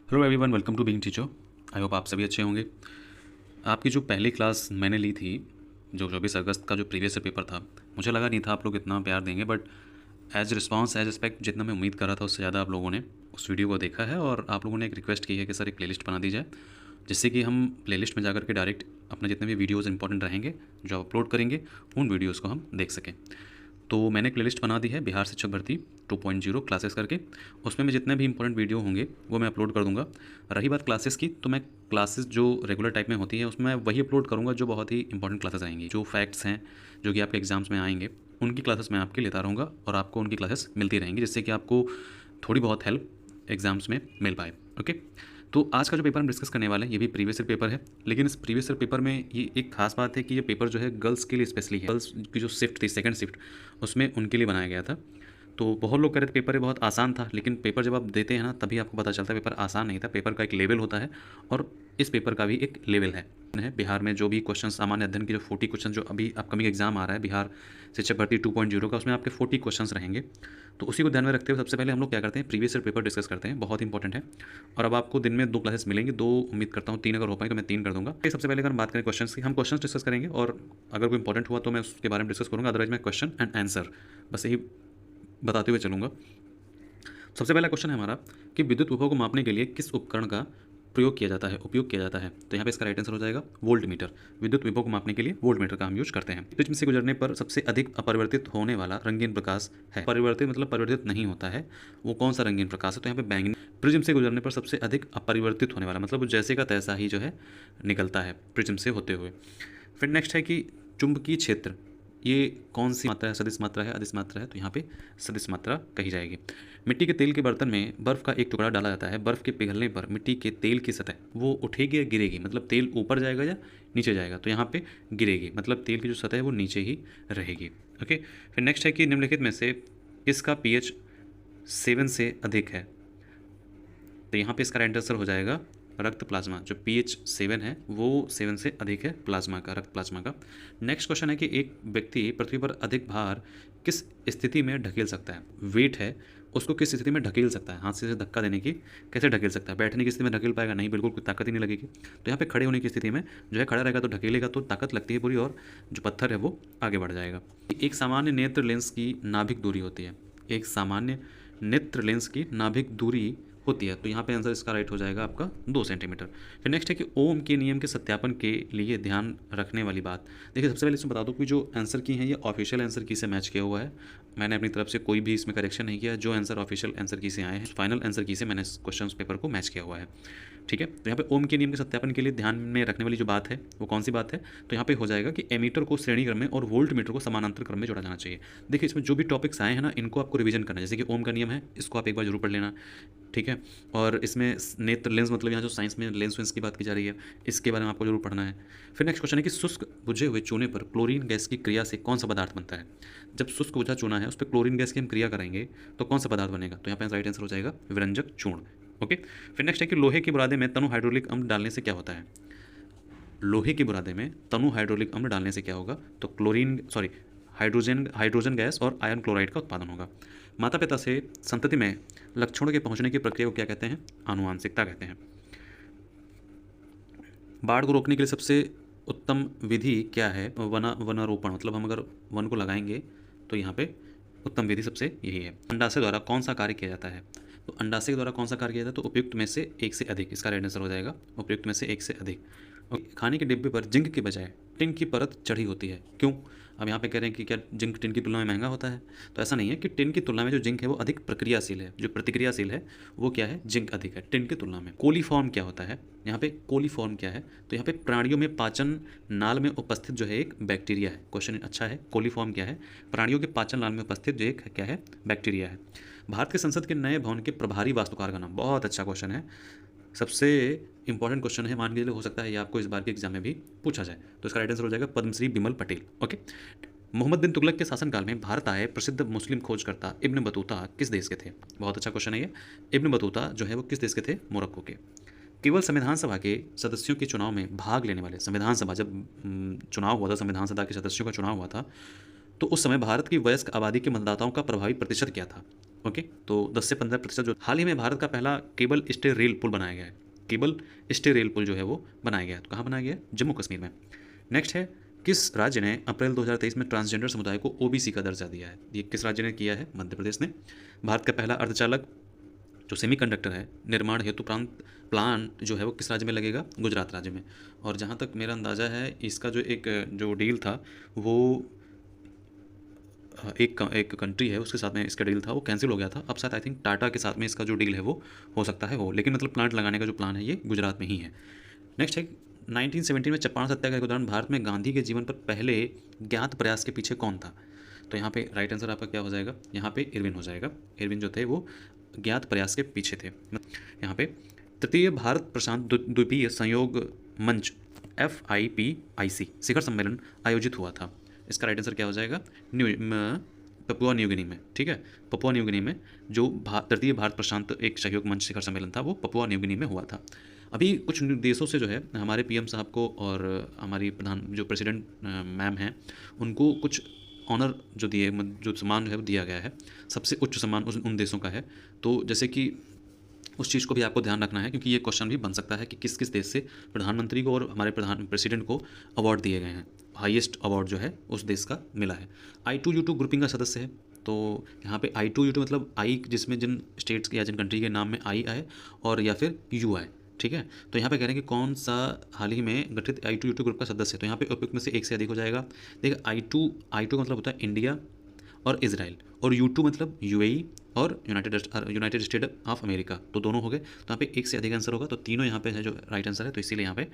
Hello everyone, welcome to Being Teacher. I hope आप सभी अच्छे होंगे। आपकी जो पहली क्लास मैंने ली थी, जो 24 अगस्त का जो प्रीवियस ईयर पेपर था, मुझे लगा नहीं था आप लोग इतना प्यार देंगे, but as response as respect जितना मैं उम्मीद कर रहा था उससे ज़्यादा आप लोगों ने उस वीडियो को देखा है। और आप लोगों ने एक रिक्वेस्ट की है कि सर एक प्लेलिस्ट बना दी जाए, जिससे कि हम प्लेलिस्ट में जाकर के डायरेक्ट अपने जितने भी वीडियोज़ इंपॉर्टेंट रहेंगे जो अपलोड करेंगे उन वीडियोज़ को हम देख सकें। तो मैंने एक प्लेलिस्ट बना दी है बिहार शिक्षक भर्ती 2.0 क्लासेस करके। उसमें मैं जितने भी इंपॉर्टेंट वीडियो होंगे वो मैं अपलोड कर दूंगा। रही बात क्लासेस की, तो मैं क्लासेस जो रेगुलर टाइप में होती है उसमें वही अपलोड करूंगा जो बहुत ही इंपॉर्टेंट क्लासेस आएंगी, जो फैक्ट्स हैं जो कि आपके एग्जाम्स में आएंगे, उनकी क्लासेस मैं आपके लेता रहूँगा और आपको उनकी क्लासेस मिलती रहेंगी, जिससे कि आपको थोड़ी बहुत हेल्प एग्जाम्स में मिल पाए। ओके, तो आज का जो पेपर हम डिस्कस करने वाले हैं ये भी प्रीवियस ईयर पेपर है, लेकिन इस प्रीवियस ईयर पेपर में ये एक खास बात है कि ये पेपर जो है गर्ल्स के लिए स्पेशली है। गर्ल्स की जो शिफ्ट थी, सेकंड शिफ्ट, उसमें उनके लिए बनाया गया था। तो बहुत लोग कह रहे थे पेपर ये बहुत आसान था, लेकिन पेपर जब आप देते हैं ना तभी आपको पता चलता है पेपर आसान नहीं था। पेपर का एक लेवल होता है और इस पेपर का भी एक लेवल है। बिहार में जो भी क्वेश्चन सामान्य अध्ययन के जो 40 क्वेश्चन जो अभी अपकमिंग एग्जाम आ रहा है बिहार शिक्षक भर्ती 2.0 का, उसमें आपके 40 क्वेश्चन रहेंगे। तो उसी को ध्यान में रखते हुए सबसे पहले हम लोग क्या करते हैं, प्रीवियस ईयर पेपर डिस्कस करते हैं, बहुत इंपॉर्टेंट है। और अब आपको दिन में 2 क्लासेस मिलेंगी, 2 उम्मीद करता हूँ 3 अगर हो पाए तो मैं 3 कर दूंगा। सबसे पहले अगर हम बात करें क्वेश्चन की, हम क्वेश्चन डिस्कस करेंगे और अगर कोई इंपॉर्टेंट हुआ तो मैं उसके बारे में डिस्कस करूँगा, अदरवाइज मैं क्वेश्चन एंड आंसर बस यही बताते हुए चलूँगा। सबसे पहला क्वेश्चन है हमारा कि विद्युत विभव को मापने के लिए किस उपकरण का उपयोग किया जाता है। तो यहाँ पे इसका राइट आंसर हो जाएगा वोल्ट मीटर। विद्युत विभव को मापने के लिए वोल्ट मीटर का हम यूज करते हैं। प्रिज्म से गुजरने पर सबसे अधिक अपरिवर्तित होने वाला रंगीन प्रकाश है। परिवर्तित मतलब परिवर्तित नहीं होता है, वो कौन सा रंगीन प्रकाश है, तो यहाँ पे बैंगनी। प्रिज्म से गुजरने पर सबसे अधिक अपरिवर्तित होने वाला मतलब जैसे का तैसा ही जो है निकलता है प्रिज्म से होते हुए। फिर नेक्स्ट है कि चुंबकीय क्षेत्र, ये कौन सी मात्रा है, सदिश मात्रा है, अदिश मात्रा है, तो यहाँ पे सदिश मात्रा कही जाएगी। मिट्टी के तेल के बर्तन में बर्फ़ का एक टुकड़ा डाला जाता है। बर्फ़ के पिघलने पर मिट्टी के तेल की सतह वो उठेगी या गिरेगी, मतलब तेल ऊपर जाएगा या नीचे जाएगा, तो यहाँ पे गिरेगी, मतलब तेल की जो सतह है वो नीचे ही रहेगी। ओके, फिर नेक्स्ट है कि निम्नलिखित में से किसका pH 7 से अधिक है। तो यहाँ पे इसका राइट आंसर हो जाएगा रक्त प्लाज्मा। जो pH 7 है वो 7 से अधिक है प्लाज्मा का, रक्त प्लाज्मा का। नेक्स्ट क्वेश्चन है कि एक व्यक्ति पृथ्वी पर अधिक भार किस स्थिति में ढकेल सकता है। वेट है उसको किस स्थिति में ढकेल सकता है, हाथ से धक्का देने की कैसे ढकेल सकता है। बैठने की स्थिति में ढकेल पाएगा नहीं, बिल्कुल कोई ताकत ही नहीं लगेगी। तो यहाँ पे खड़े होने की स्थिति में जो है खड़ा रहेगा तो ढकेलेगा तो ताकत लगती है पूरी, और जो पत्थर है वो आगे बढ़ जाएगा। एक सामान्य नेत्र लेंस की नाभिक दूरी होती है। एक सामान्य नेत्र लेंस की नाभिक दूरी होती है, तो यहाँ पे आंसर इसका राइट हो जाएगा आपका 2 सेंटीमीटर। फिर नेक्स्ट है कि ओम के नियम के सत्यापन के लिए ध्यान रखने वाली बात। देखिए सबसे पहले इसमें बता दूं कि जो आंसर की हैं ये ऑफिशियल आंसर की से मैच किया हुआ है। मैंने अपनी तरफ से कोई भी इसमें करेक्शन नहीं किया। जो आंसर ऑफिशियल आंसर की से आए हैं, फाइनल आंसर की से मैंने क्वेश्चन पेपर को मैच किया हुआ है। ठीक है, तो यहाँ पे ओम के नियम के सत्यापन के लिए ध्यान में रखने वाली जो बात है वो कौन सी बात है, तो यहाँ पे हो जाएगा कि एमीटर को श्रेणी क्रम में और वोल्ट मीटर को समानांतर क्रम में जोड़ा जाना चाहिए। देखिए इसमें जो भी टॉपिक्स आए हैं ना इनको आपको रिवीजन करना है। जैसे कि ओम का नियम है, इसको आप एक बार जरूर पढ़ लेना। ठीक है, और इसमें नेत्र लेंस मतलब यहाँ जो साइंस में लेंस वेंस की बात की जा रही है, इसके बारे में आपको जरूर पढ़ना है। फिर नेक्स्ट क्वेश्चन है कि शुष्क बुझे हुए चूने पर क्लोरीन गैस की क्रिया से कौन सा पदार्थ बनता है। जब शुष्क बुझा चूना है उस पर क्लोरीन गैस की हम क्रिया करेंगे तो कौन सा पदार्थ बनेगा, तो यहाँ पे राइट आंसर हो जाएगा विरंजक चूर्ण। ओके, फिर नेक्स्ट है कि लोहे के बुरादे में तनु हाइड्रोलिक अम्ल डालने से क्या होता है। लोहे के बुरादे में तनु हाइड्रोलिक अम्ल डालने से क्या होगा, तो हाइड्रोजन गैस और आयरन क्लोराइड का उत्पादन होगा। माता पिता से संतति में लक्षणों के पहुंचने की प्रक्रिया को क्या कहते हैं, आनुवांशिकता कहते हैं। बाढ़ को रोकने के लिए सबसे उत्तम विधि क्या है, वनारोपण, मतलब हम अगर वन को लगाएंगे तो यहाँ पे उत्तम विधि सबसे यही है। अंडाशय द्वारा कौन सा कार्य किया जाता है, तो अंडाशय द्वारा कौन सा कार्य किया जाता है, तो उपयुक्त में से एक से अधिक, इसका राइट आंसर हो जाएगा उपयुक्त में से एक से अधिक। खाने के डिब्बे पर जिंक के बजाय टिन की परत चढ़ी होती है, क्यों। अब यहाँ पे कह रहे हैं कि क्या जिंक टिन की तुलना में महंगा होता है, तो ऐसा नहीं है कि टिन की तुलना में जो जिंक है वो अधिक प्रक्रियाशील है, जो प्रतिक्रियाशील है वो क्या है, जिंक अधिक है टिन की तुलना में। कोलीफॉर्म क्या होता है, यहाँ पे कोलीफॉर्म क्या है, तो यहाँ पे प्राणियों में पाचन नाल में उपस्थित जो है एक बैक्टीरिया है। क्वेश्चन अच्छा है, कोलीफॉर्म क्या है, प्राणियों के पाचन नाल में उपस्थित जो एक क्या है, बैक्टीरिया है। भारत के संसद के नए भवन के प्रभारी वास्तुकार का नाम, बहुत अच्छा क्वेश्चन है, सबसे इंपॉर्टेंट क्वेश्चन है, मान के चलिए हो सकता है ये आपको इस बार के एग्जाम में भी पूछा जाए, तो इसका राइट आंसर हो जाएगा पद्मश्री बिमल पटेल। ओके, मोहम्मद बिन तुगलक के शासनकाल में भारत आए प्रसिद्ध मुस्लिम खोजकर्ता इब्न बतूता किस देश के थे। बहुत अच्छा क्वेश्चन है ये। इब्न बतूता जो है वो किस देश के थे, मोरक्को के। केवल संविधान सभा के सदस्यों के चुनाव में भाग लेने वाले, संविधान सभा जब चुनाव हुआ था, संविधान सभा के सदस्यों का चुनाव हुआ था, तो उस समय भारत की वयस्क आबादी के मतदाताओं का प्रभावी प्रतिशत क्या था, ओके, तो 10 से 15% जो हाल ही में भारत का पहला केबल स्टे रेल पुल बनाया गया है। केबल स्टे रेल पुल जो है वो बनाया गया है। तो कहाँ बनाया गया है? जम्मू कश्मीर में। नेक्स्ट है, किस राज्य ने अप्रैल 2023 में ट्रांसजेंडर समुदाय को ओबीसी का दर्जा दिया है? ये किस राज्य ने किया है? मध्य प्रदेश ने। भारत का पहला अर्धचालक जो सेमीकंडक्टर है निर्माण हेतु प्लान जो है वो किस राज्य में लगेगा? गुजरात राज्य में। और जहाँ तक मेरा अंदाज़ा है इसका जो एक जो डील था वो एक कंट्री है उसके साथ में इसका डील था वो कैंसिल हो गया था। अब शायद आई थिंक टाटा के साथ में इसका जो डील है वो हो सकता है हो, लेकिन मतलब प्लांट लगाने का जो प्लान है ये गुजरात में ही है। नेक्स्ट है, 1917 में चंपारण सत्याग्रह के दौरान भारत में गांधी के जीवन पर पहले ज्ञात प्रयास के पीछे कौन था? तो यहाँ पे राइट आंसर आपका क्या हो जाएगा? यहाँ पे इरविन हो जाएगा। इरविन जो थे वो ज्ञात प्रयास के पीछे थे। यहाँ पे तृतीय भारत प्रशांत द्वीपीय संयोग मंच FIPIC शिखर सम्मेलन आयोजित हुआ था। इसका राइट आंसर क्या हो जाएगा? पपुआ न्यू गिनी में। ठीक है, पपुआ न्यू गिनी में जो तृतीय भारत प्रशांत एक सहयोग मंच शिखर सम्मेलन था वो पपुआ न्यू गिनी में हुआ था। अभी कुछ देशों से जो है हमारे PM साहब को और हमारी प्रधान जो प्रेसिडेंट मैम हैं उनको कुछ ऑनर जो दिए जो सम्मान जो है वो दिया गया है। सबसे उच्च सम्मान उन देशों का है। तो जैसे कि उस चीज़ को भी आपको ध्यान रखना है क्योंकि ये क्वेश्चन भी बन सकता है कि किस किस देश से प्रधानमंत्री को और हमारे प्रेसिडेंट को अवार्ड दिए गए हैं। हाईएस्ट अवार्ड जो है उस देश का मिला है। I2U2 ग्रुपिंग का सदस्य है। तो यहाँ पे I2U2 मतलब आई जिसमें जिन स्टेट्स के या जिन कंट्री के नाम में आई आए और या फिर यू आए। ठीक है, तो यहाँ पे कह रहे हैं कि कौन सा हाल ही में गठित I2U2 ग्रुप का सदस्य है। तो यहाँ पे उपयुक्त में से एक से अधिक हो जाएगा। देखिए I2 का मतलब होता है इंडिया और इजराइल, और U2 मतलब UAE और यूनाइटेड स्टेट ऑफ अमेरिका। तो दोनों हो गए। तो यहाँ पे एक से अधिक आंसर होगा। तो तीनों यहाँ पे है जो राइट आंसर है। तो इसीलिए यहाँ पे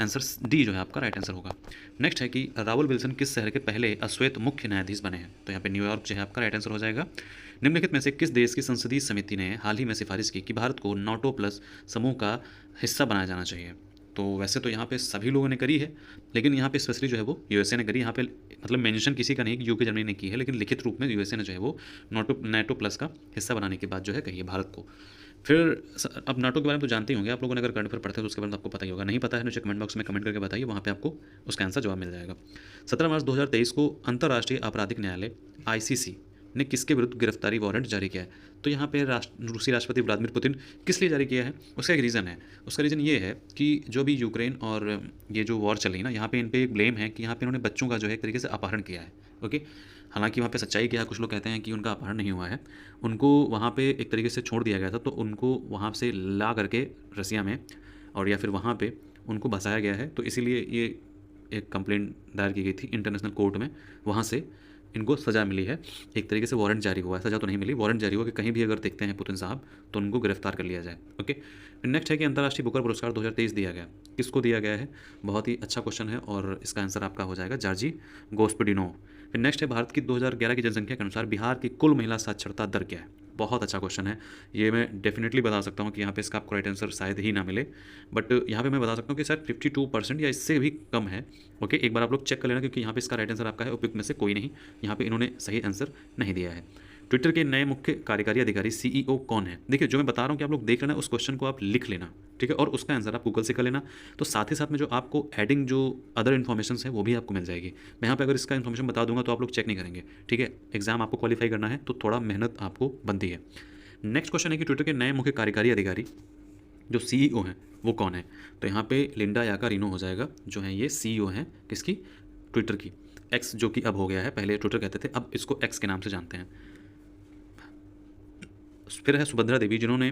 आंसर डी जो है आपका राइट आंसर होगा। नेक्स्ट है कि रावल विल्सन किस शहर के पहले अश्वेत मुख्य न्यायाधीश बने हैं? तो यहाँ पे न्यूयॉर्क जो है आपका राइट आंसर हो जाएगा। निम्नलिखित में से किस देश की संसदीय समिति ने हाल ही में सिफारिश की कि भारत को नाटो प्लस समूह का हिस्सा बनाया जाना चाहिए? तो वैसे तो यहाँ पे सभी लोगों ने करी है, लेकिन यहाँ पे स्पेशली जो है वो USA ने करी। यहाँ पे मतलब मेंशन किसी का नहीं कि UK जर्मनी ने की है, लेकिन लिखित रूप में USA ने जो है वो नाटो प्लस का हिस्सा बनाने की बात जो है कही है भारत को। फिर अब नाटो के बारे में तो जानते ही होंगे आप लोगों ने, अगर करंट अफेयर पढ़ते हैं तो उसके बारे में आपको पता ही होगा। नहीं पता है नीचे कमेंट बॉक्स में कमेंट करके बताइए, वहाँ पे आपको उसका आंसर जवाब मिल जाएगा। 17 मार्च 2023 को अंतर्राष्ट्रीय आपराधिक न्यायालय ICC ने किसके विरुद्ध गिरफ्तारी वारंट जारी किया है? तो यहाँ पे रूसी राष्ट्रपति व्लादिमीर पुतिन किस लिए जारी किया है? उसका एक रीज़न है। उसका रीज़न ये है कि जो भी यूक्रेन और ये जो वॉर चल रही है ना, यहाँ पे इन पे एक ब्लेम है कि यहाँ पे इन्होंने बच्चों का जो है एक तरीके से अपहरण किया है। ओके, हालांकि वहाँ पे सच्चाई क्या है, कुछ लोग कहते हैं कि उनका अपहरण नहीं हुआ है, उनको वहाँ पे एक तरीके से छोड़ दिया गया था। तो उनको वहाँ से ला करके रसिया में और या फिर वहाँ पे उनको बसाया गया है। तो इसीलिए ये एक कंप्लेंट दायर की गई थी इंटरनेशनल कोर्ट में, वहाँ से इनको सज़ा मिली है। एक तरीके से वारंट जारी हुआ है, सज़ा तो नहीं मिली, वारंट जारी हुआ कि कहीं भी अगर देखते हैं पुतिन साहब तो उनको गिरफ्तार कर लिया जाए। ओके, फिर नेक्स्ट है कि अंतर्राष्ट्रीय बुकर पुरस्कार 2023 दिया गया, किसको दिया गया है? बहुत ही अच्छा क्वेश्चन है और इसका आंसर आपका हो जाएगा जॉर्जी गोस्पिडिनो। फिर नेक्स्ट है, भारत की 2011 की जनसंख्या के अनुसार बिहार की कुल महिला साक्षरता दर क्या है? बहुत अच्छा क्वेश्चन है। ये मैं डेफिनेटली बता सकता हूँ कि यहाँ पे इसका आपको राइट आंसर शायद ही ना मिले, बट यहाँ पे मैं बता सकता हूँ कि शायद 52% या इससे भी कम है। ओके, एक बार आप लोग चेक कर लेना क्योंकि यहाँ पे इसका राइट आंसर आपका है उपयुक्त में से कोई नहीं। यहाँ पे इन्होंने सही आंसर नहीं दिया है। ट्विटर के नए मुख्य कार्यकारी अधिकारी CEO कौन है? देखिए, जो मैं बता रहा हूँ कि आप लोग देख लेना, उस क्वेश्चन को आप लिख लेना, ठीक है, और उसका आंसर आप गूगल से कर लेना। तो साथ ही साथ में जो आपको एडिंग जो अदर इन्फॉर्मेशन है वो भी आपको मिल जाएगी। मैं यहाँ पे अगर इसका इन्फॉर्मेशन बता दूंगा तो आप लोग चेक नहीं करेंगे। ठीक है, एग्जाम आपको क्वालिफाई करना है तो थोड़ा मेहनत आपको बनती है। नेक्स्ट क्वेश्चन है कि ट्विटर के नए मुख्य कार्यकारी अधिकारी जो CEO हैं वो कौन है? तो यहाँ पे लिंडा याकारिनो हो जाएगा, जो है ये CEO हैं किसकी? ट्विटर की। X जो कि अब हो गया है, पहले ट्विटर कहते थे, अब इसको X के नाम से जानते हैं। फिर है सुभद्रा देवी, जिन्होंने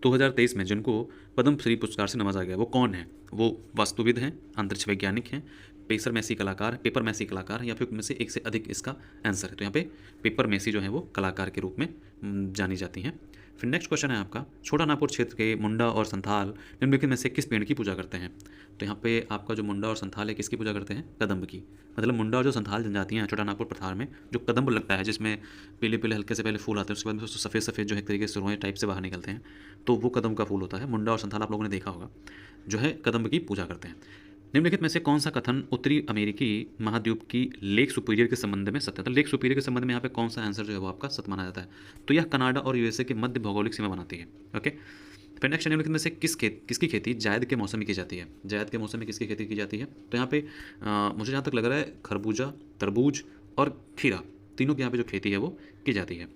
2023 में जिनको पद्म श्री पुरस्कार से नवाजा गया, वो कौन है? वो वास्तुविद हैं, अंतरिक्ष वैज्ञानिक हैं, पेपर मैसी कलाकार या फिर में से एक से अधिक इसका आंसर है। तो यहाँ पे पेपर मैसी जो है वो कलाकार के रूप में जानी जाती हैं। फिर नेक्स्ट क्वेश्चन है आपका, छोटा नागपुर क्षेत्र के मुंडा और संथाल निम्नलिखित में से किस पेड़ की पूजा करते हैं? तो यहाँ पे आपका जो मुंडा और संथाल है किसकी पूजा करते हैं? कदम्ब की। मतलब मुंडा और जो संथाल जनजातियाँ हैं छोटा नागपुर पठार में, जो कदम्ब लगता है जिसमें पीले पीले हल्के से पहले फूल आते हैं, उसके बाद में सफ़ेद सफ़ेद जो है एक तरीके से रोए टाइप से बाहर निकलते हैं, तो वो कदम्ब का फूल होता है। मुंडा और संथाल आप लोगों ने देखा होगा, जो है कदम्ब की पूजा करते हैं। निम्नलिखित में से कौन सा कथन उत्तरी अमेरिकी महाद्वीप की लेक सुपीरियर के संबंध में सत्य है? तो लेक सुपीरियर के संबंध में यहाँ पे कौन सा आंसर जो है वो आपका सत्य माना जाता है? तो यह कनाडा और USA के मध्य भौगोलिक सीमा बनाती है। ओके, फिर नेक्स्ट निम्नलिखित में से किसकी खेती जायद के मौसम में की जाती है? जायद के मौसम में किसकी खेती की जाती है? तो यहाँ पे मुझे जहाँ तक लग रहा है खरबूजा, तरबूज और खीरा, तीनों की यहाँ पे जो खेती है वो की जाती है।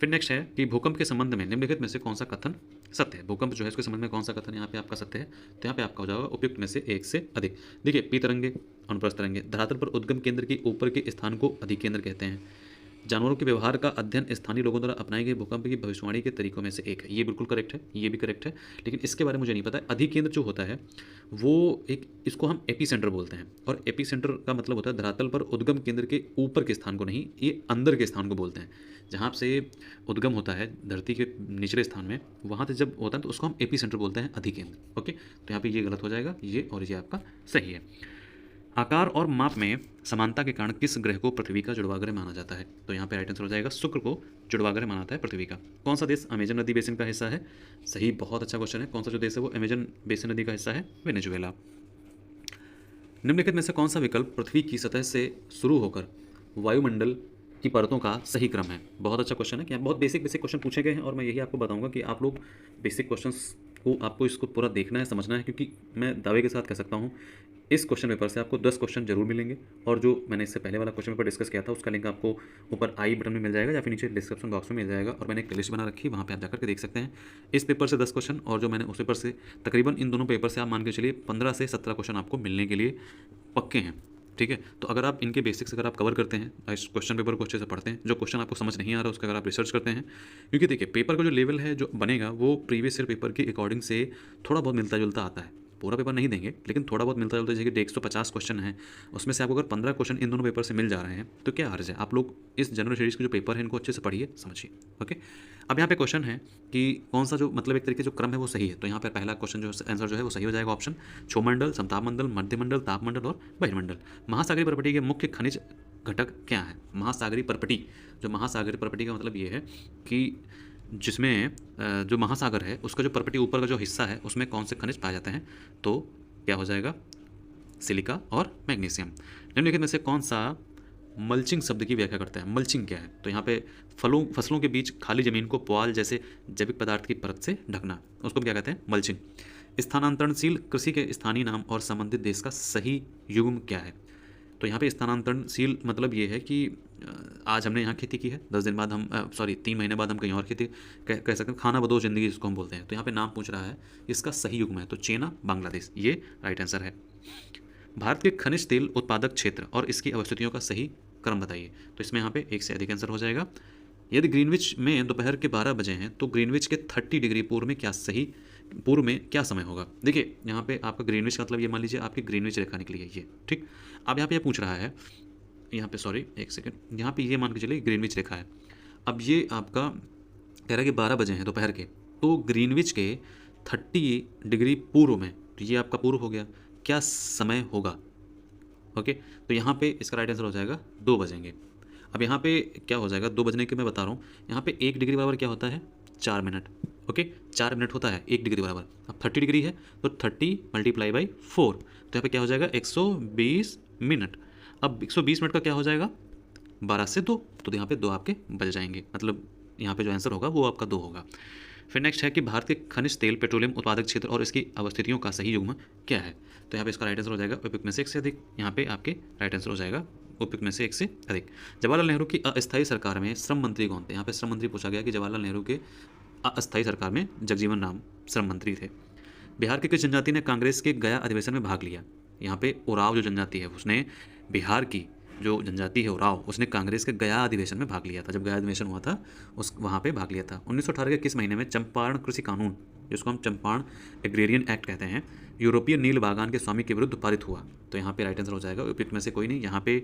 फिर नेक्स्ट है कि भूकंप के संबंध में निम्नलिखित में से कौन सा कथन सत्य है। भूकंप जो है उसके संबंध में कौन सा कथन यहाँ पे आपका सत्य है, तो यहाँ पे आपका हो जाएगा उपयुक्त में से एक से अधिक। देखिए, पी तरंगे, अनुप्रस्थ तरंगे धरातल पर उद्गम केंद्र के ऊपर के स्थान को अधिकेंद्र कहते हैं। जानवरों के व्यवहार का अध्ययन स्थानीय लोगों द्वारा अपनाए गए भूकंप की भविष्यवाणी के तरीकों में से एक है। ये बिल्कुल करेक्ट है, ये भी करेक्ट है, लेकिन इसके बारे में मुझे नहीं पता है। अधिकेंद्र जो होता है वो एक, इसको हम एपी सेंटर बोलते हैं, और एपी सेंटर का मतलब होता है धरातल पर उद्गम केंद्र के ऊपर के स्थान को नहीं, ये अंदर के स्थान को बोलते हैं। जहाँ से उद्गम होता है धरती के निचले स्थान में, वहाँ से जब होता है तो उसको हम एपी सेंटर बोलते हैं, अधिकेंद्र। ओके, तो यहाँ पे ये गलत हो जाएगा, ये और ये आपका सही है। आकार और माप में समानता के कारण किस ग्रह को पृथ्वी का जुड़वाग्रह माना जाता है, तो यहाँ पे राइट आंसर हो जाएगा शुक्र को जुड़वाग्रह माना जाता है पृथ्वी का। कौन सा देश अमेजन नदी बेसिन का हिस्सा है, सही, बहुत अच्छा क्वेश्चन है। कौन सा जो देश है वो अमेजन बेसिन नदी का हिस्सा है, वेनेजुएला। निम्नलिखित में से कौन सा विकल्प पृथ्वी की सतह से शुरू होकर वायुमंडल की परतों का सही क्रम है। बहुत अच्छा क्वेश्चन है कि बहुत बेसिक क्वेश्चन पूछे गए हैं, और मैं यही आपको बताऊंगा कि आप लोग बेसिक क्वेश्चंस को आपको इसको पूरा देखना है, समझना है, क्योंकि मैं दावे के साथ कह सकता हूँ इस क्वेश्चन पेपर से आपको 10 क्वेश्चन जरूर मिलेंगे। और जो मैंने इससे पहले वाला क्वेश्चन पेपर डिस्कस किया था उसका लिंक आपको ऊपर आई बटन में मिल जाएगा या फिर नीचे डिस्क्रिप्शन बॉक्स में मिल जाएगा, और मैंने एक प्लेलिस्ट बना रखी है, वहाँ पे आप जाकर के देख सकते हैं। इस पेपर से 10 क्वेश्चन और जो मैंने उस पेपर से, तकरीबन इन दोनों पेपर से आप मान के चलिए 15 से 17 क्वेश्चन आपको मिलने के लिए पक्के हैं। ठीक है, तो अगर आप इनके बेसिक्स अगर आप कवर करते हैं, इस क्वेश्चन पेपर को अच्छे से पढ़ते हैं, जो क्वेश्चन आपको समझ नहीं आ रहा उसका अगर आप रिसर्च करते हैं, क्योंकि देखिए पेपर का जो लेवल है जो बनेगा वो प्रीवियस ईयर पेपर के अकॉर्डिंग से थोड़ा बहुत मिलता जुलता आता है। पूरा पेपर नहीं देंगे लेकिन थोड़ा बहुत मिलता जुलता, जैसे कि 150 क्वेश्चन है, उसमें से आपको अगर 15 क्वेश्चन इन दोनों पेपर से मिल जा रहे हैं तो क्या हर्ज है। आप लोग इस जनरल स्टडीज़ के जो पेपर है इनको अच्छे से पढ़िए, समझिए। ओके, अब यहाँ पे क्वेश्चन है कि कौन सा जो मतलब एक तरीके जो क्रम है वो सही है, तो यहाँ पे पहला क्वेश्चन जो आंसर जो है वो सही हो जाएगा ऑप्शन क्षोमंडल, समतापमंडल, मध्यमंडल, तापमंडल और बहिर्मंडल। महासागरीय परपटी के मुख्य खनिज घटक क्या है। महासागरीय परपटी, जो महासागरीय परपटी का मतलब ये है कि जिसमें जो महासागर है उसका जो परपटी ऊपर का जो हिस्सा है उसमें कौन से खनिज पाए जाते हैं, तो क्या हो जाएगा सिलिका और मैग्नीशियम। निम्नलिखित में से कौन सा मल्चिंग शब्द की व्याख्या करता है। मल्चिंग क्या है, तो यहाँ पे फसलों के बीच खाली जमीन को पुआल जैसे जैविक पदार्थ की परत से ढकना, उसको क्या कहते हैं, मल्चिंग। स्थानांतरणशील कृषि के स्थानीय नाम और संबंधित देश का सही युग्म क्या है, तो यहाँ पे स्थानांतरणशील मतलब ये है कि आज हमने यहाँ खेती की है, 10 दिन बाद हम 3 महीने बाद हम कहीं और खेती कह सकते हैं, खाना बदोश जिंदगी जिसको हम बोलते हैं। तो यहाँ पे नाम पूछ रहा है, इसका सही युग्म है तो चेना बांग्लादेश, ये राइट आंसर है। भारत के खनिज तेल उत्पादक क्षेत्र और इसकी अवस्थितियों का सही क्रम बताइए, तो इसमें यहाँ पे एक से अधिक आंसर हो जाएगा। यदि ग्रीनविच में दोपहर के 12 बजे हैं तो ग्रीनविच के 30 डिग्री पूर्व में क्या समय होगा। देखिए यहाँ पे आपका ग्रीनविच का मतलब ये मान लीजिए आपकी ग्रीनविच रेखा निकली है ये, ठीक। अब यहाँ पे ये पूछ रहा है, यहाँ पे सॉरी एक सेकंड, यहाँ पे ये मान के चलिए ग्रीनविच रेखा है। अब ये आपका कह रहा है कि 12 बजे हैं दोपहर के, तो ग्रीनविच के 30 डिग्री पूर्व में, तो ये आपका पूर्व हो गया, क्या समय होगा। ओके, तो यहाँ पे इसका राइट आंसर हो जाएगा 2 बजेंगे। अब यहाँ पे क्या हो जाएगा 2 बजने के मैं बता रहा हूँ, यहाँ पे 1 डिग्री बराबर क्या होता है 4 मिनट। ओके, 4 मिनट होता है 1 डिग्री बराबर। अब 30 डिग्री है तो 30 मल्टीप्लाई बाई 4, तो यहाँ पे क्या हो जाएगा 120 मिनट। अब 120 मिनट का क्या हो जाएगा 12 से 2, तो यहाँ पे 2 आपके बच जाएंगे, मतलब यहाँ पे जो आंसर होगा वो आपका 2 होगा। फिर नेक्स्ट है कि भारत के खनिज तेल पेट्रोलियम उत्पादक क्षेत्र और इसकी अवस्थितियों का सही युग्म क्या है, तो यहाँ पे इसका राइट आंसर हो जाएगा उपयुक्त में से एक से अधिक। यहाँ पे आपके राइट आंसर हो जाएगा उपयुक्त में से एक से अधिक। जवाहरलाल नेहरू की अस्थायी सरकार में श्रम मंत्री कौन थे। यहाँ पे श्रम मंत्री पूछा गया कि जवाहरलाल नेहरू के अस्थायी सरकार में जगजीवन राम श्रम मंत्री थे। बिहार की किस जनजाति ने कांग्रेस के गया अधिवेशन में भाग लिया। यहाँ पे उराव जो जनजाति है उसने, बिहार की जो जनजाति है उराव, उसने कांग्रेस के गया अधिवेशन में भाग लिया था। जब गया अधिवेशन हुआ था उस वहाँ पे भाग लिया था। 1918 के किस महीने में चंपारण कृषि कानून, जिसको हम चंपारण एग्रेरियन एक्ट कहते हैं, यूरोपीय नील बागान के स्वामी के विरुद्ध पारित हुआ, तो यहाँ पे राइट आंसर हो जाएगा उपयुक्त में से कोई नहीं। यहाँ पे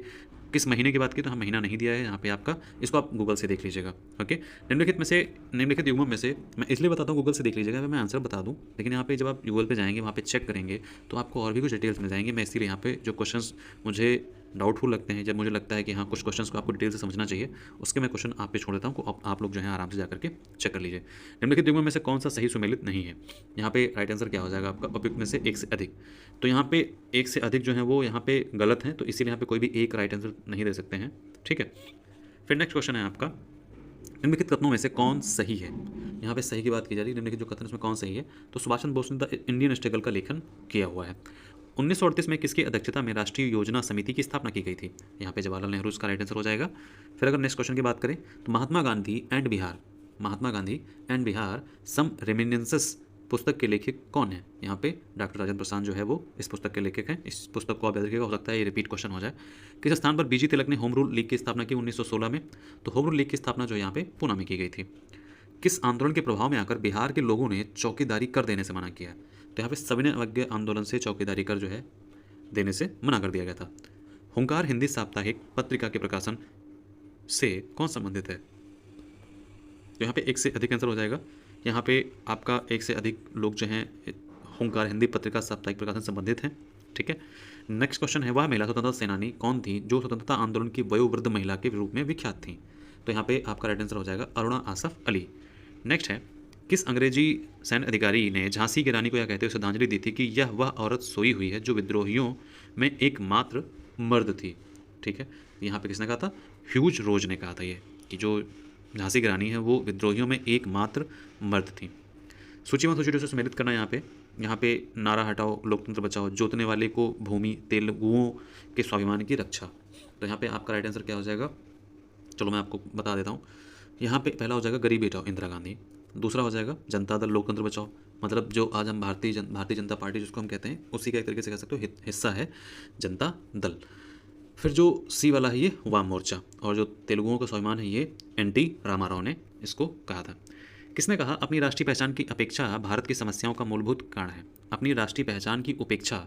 किस महीने की बात की तो हम महीना नहीं दिया है यहाँ पे आपका, इसको आप गूगल से देख लीजिएगा। ओके, निम्नलिखित युग्मों में से मैं इसलिए बताता हूँ गूगल से देख लीजिएगा, मैं आंसर बता दूँ, लेकिन यहाँ पे जब आप गूगल पे जाएंगे वहाँ पे चेक करेंगे तो आपको और भी कुछ डिटेल्स मिल जाएंगे। मैं इसीलिए यहाँ पे जो क्वेश्चंस मुझे डाउटफुल लगते हैं, जब मुझे लगता है कि हाँ कुछ क्वेश्चंस को आपको डिटेल से समझना चाहिए, उसके मैं क्वेश्चन आप पे छोड़ देता हूँ, आप लोग जो है आराम से जाकर के चेक कर लीजिए। निम्नलिखित युग्मों में से कौन सा सही सुमेलित नहीं है। यहाँ पे राइट आंसर क्या हो जाएगा आपका उपयुक्त में से एक से अधिक, तो यहाँ पे एक से अधिक जो है वो यहाँ पे गलत है, तो इसीलिए यहाँ पे कोई भी एक राइट आंसर नहीं दे सकते हैं, ठीक है। फिर नेक्स्ट क्वेश्चन है आपका, निम्नलिखित कथनों में से कौन सही है। यहाँ पे सही की बात की जा रही है, निम्नलिखित जो कथन इसमें कौन सही है, तो सुभाष चंद्र बोस ने द इंडियन स्ट्रगल का लेखन किया हुआ है। 1938 में किसकी अध्यक्षता में राष्ट्रीय योजना समिति की स्थापना की गई थी? यहाँ पे जवाहरलाल नेहरू इसका राइट आंसर हो जाएगा। फिर अगर नेक्स्ट क्वेश्चन की बात करें तो Mahatma Gandhi and Bihar some reminiscence पुस्तक के लेखक कौन है? यहाँ पे डॉक्टर राजेंद्र प्रसाद जो है वो इस पुस्तक के लेखक हैं। इस पुस्तक को आप याद रखिएगा, हो सकता है ये रिपीट क्वेश्चन हो जाए। किस स्थान पर बीजी तिलक ने होम रूल लीग की स्थापना की 1916 में? तो होम रूल लीग की स्थापना जो यहाँ पे पूना में की गई थी। किस आंदोलन के प्रभाव में आकर बिहार के लोगों ने चौकीदारी कर देने से मना किया? तो यहाँ पे सविनय अवज्ञा आंदोलन से चौकीदारी कर जो है देने से मना कर दिया गया था। हुंकार हिंदी साप्ताहिक पत्रिका के प्रकाशन से कौन संबंधित है? तो यहाँ पे एक से अधिक आंसर हो जाएगा। यहाँ पे आपका एक से अधिक लोग जो हैं हुंकार हिंदी पत्रिका साप्ताहिक प्रकाशन संबंधित हैं। ठीक है, नेक्स्ट क्वेश्चन है वह महिला स्वतंत्रता सेनानी कौन थी जो स्वतंत्रता आंदोलन की वयोवृद्ध महिला के रूप में विख्यात थी? तो यहाँ पे आपका राइट आंसर हो जाएगा अरुणा आसफ अली। नेक्स्ट है किस अंग्रेजी सैन्य अधिकारी ने झांसी की रानी को यह कहते हुए श्रद्धांजलि दी थी कि यह वह औरत सोई हुई है जो विद्रोहियों में एकमात्र मर्द थी? ठीक है, यहाँ पे किसने कहा था? ह्यूज रोज ने कहा था ये कि जो झांसी की रानी है वो विद्रोहियों में एकमात्र मर्द थी। सूची में सूची से सम्मिलित करना यहाँ पे नारा हटाओ लोकतंत्र बचाओ, जोतने वाले को भूमि, तेलुगुओं के स्वाभिमान की रक्षा। तो यहाँ पे आपका राइट आंसर क्या हो जाएगा? चलो मैं आपको बता देता हूँ। यहाँ पे पहला हो जाएगा गरीबी हटाओ इंदिरा गांधी, दूसरा हो जाएगा जनता दल लोकतंत्र बचाओ, मतलब जो आज हम भारतीय जनता पार्टी जिसको हम कहते हैं उसी का एक तरीके से कह सकते हो हिस्सा है जनता दल। फिर जो सी वाला है ये वाम मोर्चा, और जो तेलुगुओं का स्वाभिमान है ये एनटी रामाराव ने इसको कहा था। किसने कहा अपनी राष्ट्रीय पहचान की अपेक्षा भारत की समस्याओं का मूलभूत कारण है? अपनी राष्ट्रीय पहचान की उपेक्षा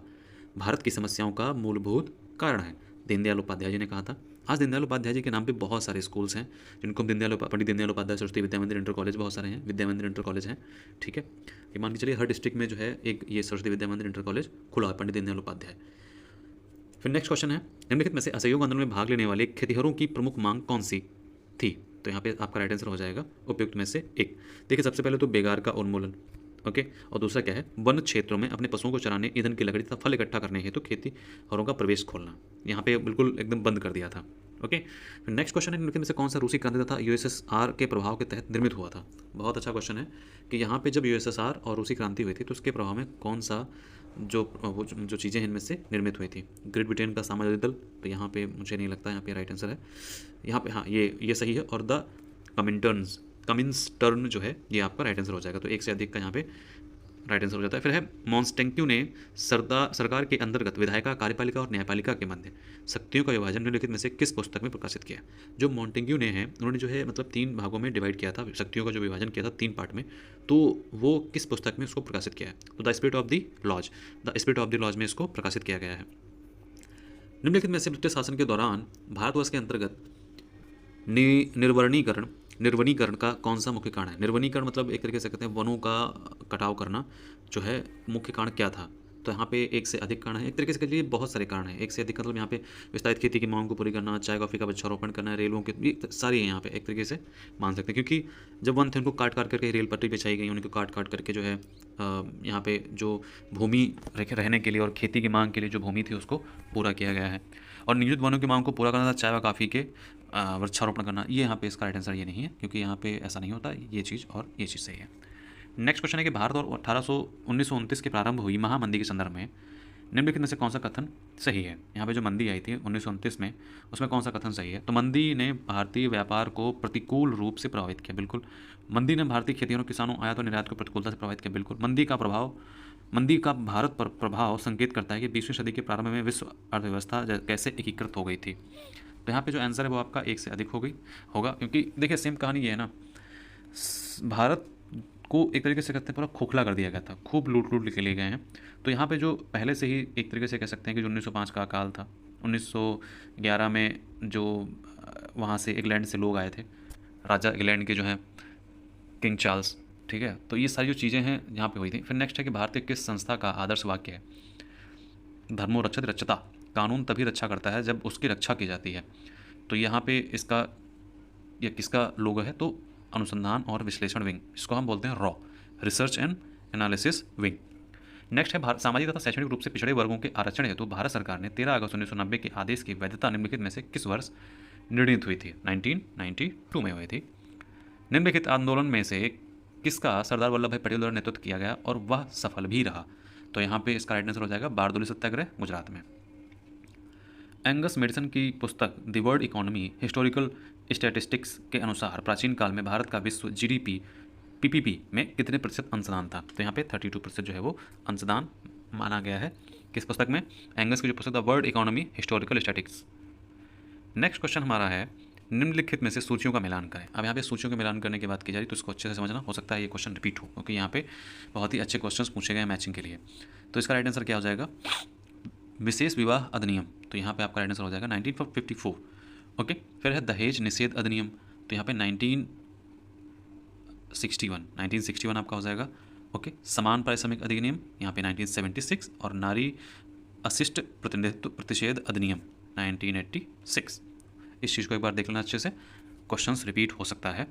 भारत की समस्याओं का मूलभूत कारण है, दीनदयाल उपाध्याय जी ने कहा था। आज दीनदयाल उपाध्याय जी के नाम पे बहुत सारे स्कूल्स हैं जिनको हम पंडित दीनदयाल उपाध्याय सरस्वती विद्या मंदिर इंटर कॉलेज, बहुत सारे हैं विद्या मंदिर इंटर कॉलेज हैं। ठीक है, ये मान के चलिए हर डिस्ट्रिक्ट में जो है एक ये सरस्वती विद्या मंदिर इंटर कॉलेज खुला है, पंडित दीनदयाल उपाध्याय। फिर नेक्स्ट क्वेश्चन है निम्नलिखित में से असहयोग आंदोलन में भाग लेने वाले खेतिहरों की प्रमुख मांग कौन सी थी? तो यहाँ पे आपका राइट आंसर हो जाएगा उपयुक्त में से एक। देखिए सबसे पहले तो बेगार का उन्मूलन, ओके, और दूसरा क्या है? वन क्षेत्रों में अपने पशुओं को चराने, ईंधन की लकड़ी तथा फल इकट्ठा करने हेतु खेतीहरों का प्रवेश खोलना, यहाँ पे बिल्कुल एकदम बंद कर दिया था। ओके, फिर नेक्स्ट क्वेश्चन है निम्नलिखित में से कौन सा रूसी क्रांति तथा यूएसएसआर के प्रभाव के तहत निर्मित हुआ था? बहुत अच्छा क्वेश्चन है कि यहाँ पे जब यूएसएसआर और रूसी क्रांति हुई थी तो उसके प्रभाव में कौन सा जो चीज़ें इनमें से निर्मित हुई थी? ग्रेट ब्रिटेन का साम्राज्यवादी दल, तो यहाँ पे मुझे नहीं लगता यहाँ पे राइट आंसर है। यहाँ पे हाँ ये सही है, और द कमिंसटर्न जो है ये आपका राइट आंसर हो जाएगा। तो एक से अधिक का यहाँ पे राइट आंसर हो जाता है। फिर है मॉन्टेस्क्यू ने सरकार के अंतर्गत विधायिका, कार्यपालिका और न्यायपालिका के मध्य शक्तियों का विभाजन निम्नलिखित में से किस पुस्तक में प्रकाशित किया? जो मॉन्टेस्क्यू ने है उन्होंने जो है मतलब 3 भागों में डिवाइड किया था, शक्तियों का जो विभाजन किया था 3 पार्ट में, तो वो किस पुस्तक में उसको प्रकाशित किया है? तो The Spirit of the Laws में इसको प्रकाशित किया गया है। निम्नलिखित में से ब्रिटिश शासन के दौरान भारतवर्ष के अंतर्गत निर्वनीकरण का कौन सा मुख्य कारण है? निर्वनीकरण मतलब एक तरीके से कहते हैं वनों का कटाव करना जो है, मुख्य कारण क्या था? तो यहाँ पे एक से अधिक कारण है, एक तरीके से कहिए बहुत सारे कारण हैं। एक से अधिक मतलब यहाँ पे विस्तारित खेती की मांग को पूरी करना, चाय कॉफ़ी का वृक्षारोपण करना, रेलों की सारी है यहाँ पे एक तरीके से मान सकते हैं, क्योंकि जब वन थे उनको काट करके रेल पटरी बिछाई गई, उनको काट करके जो है यहाँ पे जो भूमि रहने के लिए और खेती की मांग के लिए जो भूमि थी उसको पूरा किया गया है। और नियोजित वनों की मांग को पूरा करना था, चाय व कॉफ़ी के वृक्षारोपण करना, ये यहाँ पे इसका राइट आंसर ये नहीं है, क्योंकि यहाँ पे ऐसा नहीं होता, ये चीज़ और ये चीज़ सही है। नेक्स्ट क्वेश्चन है कि भारत और 1929 के प्रारंभ हुई महामंदी के संदर्भ में निम्नलिखित में से कौन सा कथन सही है? यहाँ पे जो मंदी आई थी 1929 में, उसमें कौन सा कथन सही है? तो मंदी ने भारतीय व्यापार को प्रतिकूल रूप से प्रभावित किया, बिल्कुल। मंदी ने भारतीय खेतिहरों, किसानों, आयात और निर्यात को प्रतिकूलता से प्रभावित किया, बिल्कुल। मंदी का भारत पर प्रभाव संकेत करता है कि 20वीं सदी के प्रारंभ में विश्व अर्थव्यवस्था कैसे एकीकृत हो गई थी। तो यहाँ पे जो आंसर है वो आपका एक से अधिक होगा, क्योंकि देखिए सेम कहानी ये है ना, भारत को एक तरीके से कहते हैं पूरा खोखला कर दिया गया था, खूब लूट के लिए गए हैं। तो यहाँ पे जो पहले से ही एक तरीके से कह सकते हैं कि जो 1905 का अकाल था, 1911 में जो वहाँ से इंग्लैंड से लोग आए थे, राजा इंग्लैंड के जो हैं किंग चार्ल्स, ठीक है, तो ये सारी जो चीज़ें हैं यहाँ पे हुई थी। फिर नेक्स्ट है कि भारतीय किस संस्था का आदर्श वाक्य है? धर्मो रक्षति रक्षता, कानून तभी रक्षा करता है जब उसकी रक्षा की जाती है। तो यहाँ पे इसका या किसका लोगो है? तो अनुसंधान और विश्लेषण विंग, इसको हम बोलते हैं raw, research and analysis wing. Next है सामाजिक तथा शैक्षणिक रूप से पिछड़े वर्गों के आरक्षण हेतु भारत सरकार ने 13 अगस्त 1990 के आदेश की वैधता निम्नलिखित में से किस वर्ष निर्णित हुई थी? 1992 में हुई थी। निम्नलिखित आंदोलन में से किसका सरदार वल्लभ भाई पटेल द्वारा नेतृत्व किया गया और वह सफल भी रहा? तो यहाँ पे इसका राइट आंसर हो जाएगा बारदोली सत्याग्रह, गुजरात में। एंगस मेडिसन की पुस्तक the world economy historical statistics के अनुसार प्राचीन काल में भारत का विश्व जीडीपी पीपीपी में कितने प्रतिशत अंशदान था? तो यहाँ पे 32% जो है वो अंशदान माना गया है किस पुस्तक में? एंगस की जो पुस्तक the world economy historical statistics. Next question हमारा है निम्नलिखित में से सूचियों का मिलान करें। अब यहाँ पे सूचियों का मिलान करने की बात की जा रही है तो इसको अच्छे से समझना, हो सकता है ये क्वेश्चन रिपीट हो क्योंकि यहाँ पे बहुत ही अच्छे क्वेश्चंस पूछे गए हैं मैचिंग के लिए। तो इसका राइट आंसर क्या हो जाएगा? विशेष विवाह अधिनियम, तो यहाँ पे आपका राइट आंसर हो जाएगा 1954। ओके, फिर है दहेज निषेध अधिनियम, तो यहाँ पे 1961 आपका हो जाएगा। ओके, समान पारिश्रमिक अधिनियम यहाँ पे 1976 और नारी अशिष्ट प्रतिनिधित्व प्रतिषेध अधिनियम 1986। इस चीज़ को एक बार देख लेना अच्छे से, क्वेश्चंस रिपीट हो सकता है।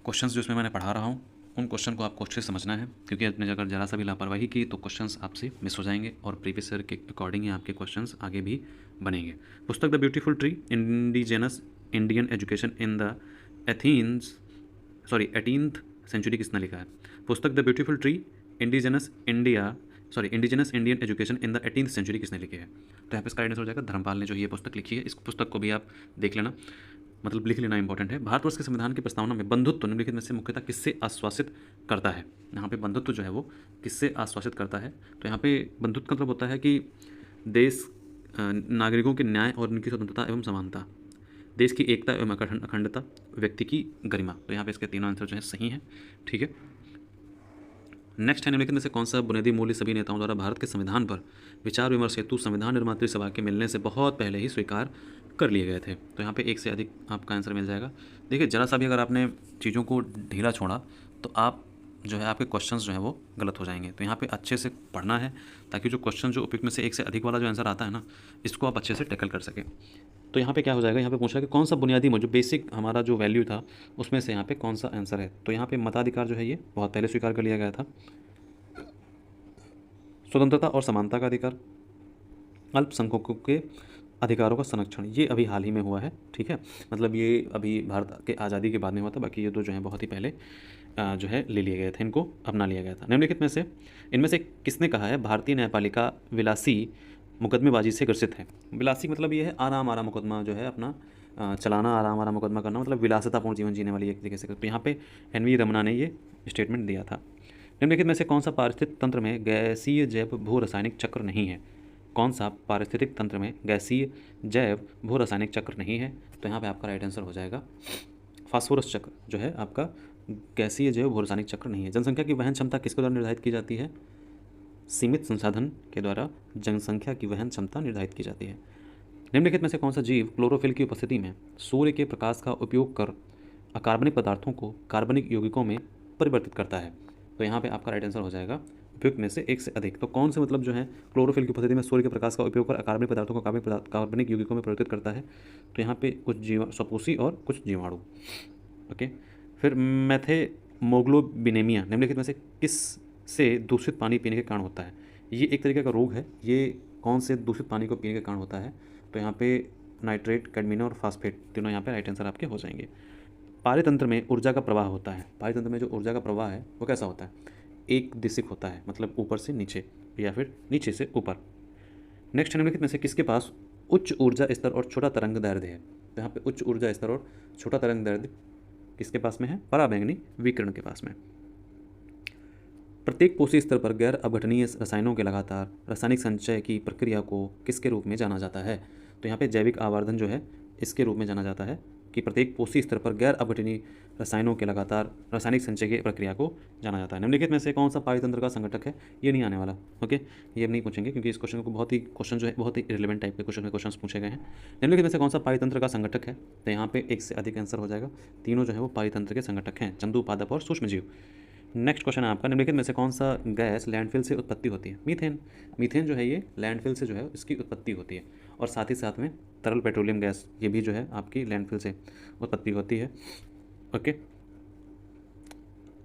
क्वेश्चंस जो इसमें मैंने पढ़ा रहा हूँ उन क्वेश्चन को आपको अच्छे से समझना है क्योंकि आपने अगर ज़रा सा भी लापरवाही की तो क्वेश्चंस आपसे मिस हो जाएंगे और प्रीवियस ईयर के अकॉर्डिंग ही आपके क्वेश्चंस आगे भी बनेंगे। पुस्तक the beautiful tree indigenous Indian education in the एथीन्स 18th सेंचुरी किसने लिखा है? पुस्तक the beautiful tree indigenous Indian education in the 18th century किसने लिखी है? तो यहाँ पे इसका आंसर हो जाएगा धर्मपाल ने जो ये पुस्तक लिखी है। इस पुस्तक को भी आप देख लेना, मतलब लिख लेना इंपॉर्टेंट है। भारतवर्ष के संविधान की प्रस्तावना में बंधुत्व निम्नलिखित में से मुख्यतः किससे आश्वासित करता है? यहाँ पे बंधुत्व जो है वो किससे आश्वासित करता है? तो यहाँ पे बंधुत्व का मतलब होता है कि देश नागरिकों के न्याय और उनकी स्वतंत्रता एवं समानता, देश की एकता एवं अखंडता, व्यक्ति की गरिमा। तो यहाँ पे इसके तीनों आंसर जो है सही हैं। ठीक है, नेक्स्ट है निम्नलिखित में से कौन सा बुनियादी मूल्य सभी नेताओं द्वारा भारत के संविधान पर विचार विमर्श हेतु संविधान निर्मात्री सभा के मिलने से बहुत पहले ही स्वीकार कर लिए गए थे? तो यहाँ पे एक से अधिक आपका आंसर मिल जाएगा। देखिए, जरा सा भी अगर आपने चीज़ों को ढीला छोड़ा तो आप जो है आपके क्वेश्चंस जो है वो गलत हो जाएंगे। तो यहाँ पे अच्छे से पढ़ना है ताकि जो क्वेश्चन जो उपयुक्त में से एक से अधिक वाला जो आंसर आता है ना, इसको आप अच्छे से टैकल कर सकें। तो यहाँ पे क्या हो जाएगा, यहाँ पे पूछा कि कौन सा बुनियादी जो बेसिक हमारा जो वैल्यू था उसमें से यहाँ पे कौन सा आंसर है? तो यहाँ पे मताधिकार जो है ये बहुत पहले स्वीकार कर लिया गया था। स्वतंत्रता और समानता का अधिकार, अल्पसंख्यकों के अधिकारों का संरक्षण, ये अभी हाल ही में हुआ है। ठीक है, मतलब ये अभी भारत के आज़ादी के बाद में हुआ था, बाकी ये तो जो है बहुत ही पहले जो है ले लिए गए थे, इनको अपना लिया गया था। निम्नलिखित में से इनमें से किसने कहा है भारतीय न्यायपालिका विलासी मुकदमेबाजी से ग्रसित है? विलासी मतलब ये है आराम आराम मुकदमा जो है अपना चलाना, आराम आराम मुकदमा करना, मतलब विलासितापूर्ण जीवन जीने वाली एक तरीके से। तो यहाँ पे एन.वी. रमना ने ये स्टेटमेंट दिया था। निम्नलिखित में से कौन सा पारिस्थितिक तंत्र में गैसीय जैव भू रासायनिक चक्र नहीं है? कौन सा पारिस्थितिक तंत्र में गैसीय जैव भू रासायनिक चक्र नहीं है? तो यहाँ पे आपका राइट आंसर हो जाएगा फास्फोरस चक्र जो है आपका गैसीय जैव भू रासायनिक चक्र नहीं है। जनसंख्या की वहन क्षमता किसके द्वारा निर्धारित की जाती है? सीमित संसाधन के द्वारा जनसंख्या की वहन क्षमता निर्धारित की जाती है। निम्नलिखित में से कौन सा जीव क्लोरोफिल की उपस्थिति में सूर्य के प्रकाश का उपयोग कर अकार्बनिक पदार्थों को कार्बनिक यौगिकों में परिवर्तित करता है? तो यहाँ पे आपका राइट आंसर हो जाएगा उपयुक्त में से एक से अधिक। तो कौन से मतलब जो है क्लोरोफिल की उपस्थिति में सूर्य के प्रकाश का उपयोग कर अकार्बनिक पदार्थों को कार्बनिक यौगिकों में परिवर्तित करता है? तो यहाँ पे कुछ स्वपोषी और कुछ जीवाणु। ओके, फिर मैथेमोग्लोबिनेमिया निम्नलिखित में से किस से दूषित पानी पीने के कारण होता है? ये एक तरीके का रोग है। ये कौन से दूषित पानी को पीने के कारण होता है? तो यहाँ पे नाइट्रेट, कैडमियम और फास्फेट तीनों यहाँ पे राइट आंसर आपके हो जाएंगे। पारितंत्र में ऊर्जा का प्रवाह होता है। पारितंत्र में जो ऊर्जा का प्रवाह है वो कैसा होता है? एक दिशिक होता है, मतलब ऊपर से नीचे या फिर नीचे से ऊपर। नेक्स्ट निम्नलिखित में से किसके पास उच्च ऊर्जा स्तर और छोटा तरंग दैर्ध्य है? तो यहाँ पे उच्च ऊर्जा स्तर और छोटा तरंग दैर्ध्य किसके पास में है? पराबैंगनी विकिरण के पास में। प्रत्येक कोशीय स्तर पर गैर अपघटनीय रसायनों के लगातार रासायनिक संचय की प्रक्रिया को किसके रूप में जाना जाता है? तो यहाँ पे जैविक आवर्धन जो है इसके रूप में जाना जाता है कि प्रत्येक कोशीय स्तर पर गैर अपघटनीय रसायनों के लगातार रासायनिक संचय की प्रक्रिया को जाना जाता है। निम्नलिखित में से कौन सा पारितंत्र का संगठक है? ये नहीं आने वाला। ओके, ये नहीं पूछेंगे क्योंकि इस क्वेश्चन को क्वेश्चन जो है बहुत ही रिलेवेंट टाइप के क्वेश्चन पूछे गए हैं। निम्नलिखित में से कौन सा पारितंत्र का संगठक है? तो यहाँ पे एक से अधिक आंसर हो जाएगा। तीनों जो है वो पारितंत्र के संगठक हैं, जंतु, पादप और सूक्ष्मजीव। नेक्स्ट क्वेश्चन है आपका, निम्नलिखित में से कौन सा गैस लैंडफिल से उत्पत्ति होती है? मीथेन। मीथेन जो है ये लैंडफिल से जो है इसकी उत्पत्ति होती है और साथ ही साथ में तरल पेट्रोलियम गैस ये भी जो है आपकी लैंडफिल से उत्पत्ति होती है। ओके,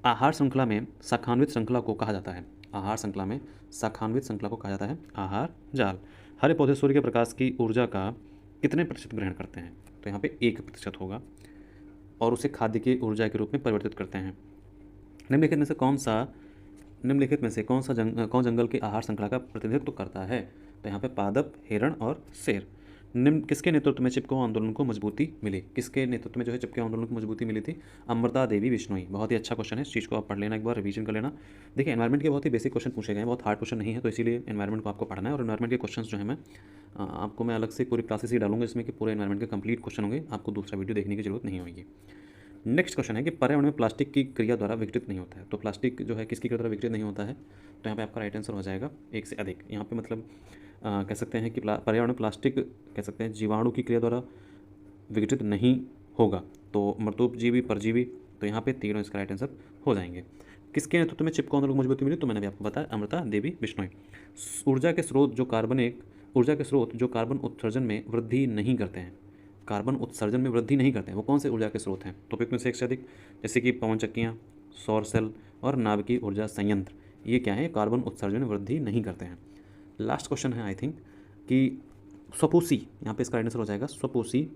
आहार श्रृंखला में शाखान्वित श्रृंखला को कहा जाता है? आहार श्रृंखला में शाखान्वित श्रृंखला को कहा जाता है आहार जाल। हरे पौधे सूर्य के प्रकाश की ऊर्जा का कितने प्रतिशत ग्रहण करते हैं? तो यहाँ पे 1% होगा और उसे खाद्य की ऊर्जा के रूप में परिवर्तित करते हैं। निम्नलिखित में से कौन सा निम्नलिखित में से कौन जंगल के आहार श्रृंखला का प्रतिनिधित्व करता है? तो यहाँ पे पादप, हिरण और शेर। निम्न किसके नेतृत्व में चिपको आंदोलन को मजबूती मिली? किसके नेतृत्व में जो है चिपको आंदोलन को मजबूती मिली थी? अमृता देवी बिश्नोई। बहुत ही अच्छा क्वेश्चन है, इस चीज़ को आप पढ़ लेना, एक बार रिवीजन कर लेना। देखिए एनवायरमेंट के बहुत ही बेसिक क्वेश्चन पूछे गए हैं, बहुत हार्ड क्वेश्चन नहीं है, तो इसीलिए एनवायरमेंट को आपको पढ़ना है। और एनवायरमेंट के क्वेश्चन जो है आपको मैं अलग से पूरी क्लासेस ही डालूंगा इसमें कि पूरे एनवायरमेंट के कंप्लीट क्वेश्चन होंगे, आपको दूसरा वीडियो देखने की जरूरत नहीं होगी। नेक्स्ट क्वेश्चन है कि पर्यावरण में प्लास्टिक की क्रिया द्वारा विघटित नहीं होता है। तो प्लास्टिक जो है किसकी क्रिया द्वारा विघटित नहीं होता है? तो यहाँ पे आपका राइट आंसर हो जाएगा एक से अधिक। यहाँ पे मतलब कह सकते हैं कि पर्यावरण में प्लास्टिक कह सकते हैं जीवाणु की क्रिया द्वारा विघटित नहीं होगा। तो मृतोपजीवी, परजीवी, तो यहाँ पे तीनों इसका राइट आंसर हो जाएंगे। किसके नेतृत्व में चिपको आंदोलन को मजबूती मिली? तो मैंने भी आपको बताया, अमृता देवी बिश्नोई। ऊर्जा के स्रोत जो कार्बन उत्सर्जन में वृद्धि नहीं करते हैं, कार्बन उत्सर्जन में वृद्धि नहीं करते हैं, वो कौन से ऊर्जा के स्रोत हैं? तो में से एक से अधिक, जैसे कि पवन चक्कियाँ, सौर सेल और नाभिकीय ऊर्जा संयंत्र, ये क्या है? कार्बन उत्सर्जन में वृद्धि नहीं करते हैं। लास्ट क्वेश्चन है आई थिंक कि स्वपोषी, यहाँ पे इसका आंसर हो जाएगा स्वपोषी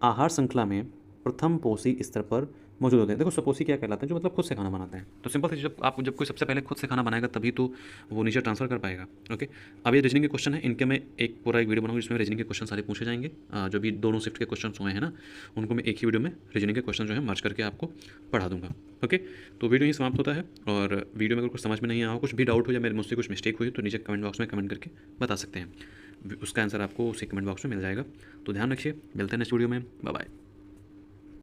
आहार श्रृंखला में प्रथम पोषी स्तर पर मौजूद होते हैं। देखो स्वपोषी क्या कहलाते हैं? जो मतलब खुद से खाना बनाते हैं। तो सिंपल से जब कोई सबसे पहले खुद से खाना बनाएगा तभी तो वो नीचे ट्रांसफर कर पाएगा। ओके, अब ये रीजनिंग के क्वेश्चन है, इनके मैं एक पूरा एक वीडियो बनाऊंगा जिसमें रीजनिंग के क्वेश्चन सारे पूछे जाएंगे। जो भी दोनों शिफ्ट के क्वेश्चन हुए हैं ना, उनको मैं एक ही वीडियो में रीजनिंग के क्वेश्चन जो है मर्ज करके आपको पढ़ा दूंगा। ओके, तो वीडियो ही समाप्त होता है। और वीडियो में अगर कुछ समझ में नहीं आया हो, कुछ भी डाउट हो या मेरे मुझसे कुछ मिस्टेक हुई तो नीचे कमेंट बॉक्स में कमेंट करके बता सकते हैं, उसका आंसर आपको उसी कमेंट बॉक्स में मिल जाएगा। तो ध्यान रखिए, मिलते हैं नेक्स्ट वीडियो में, बाय बाय।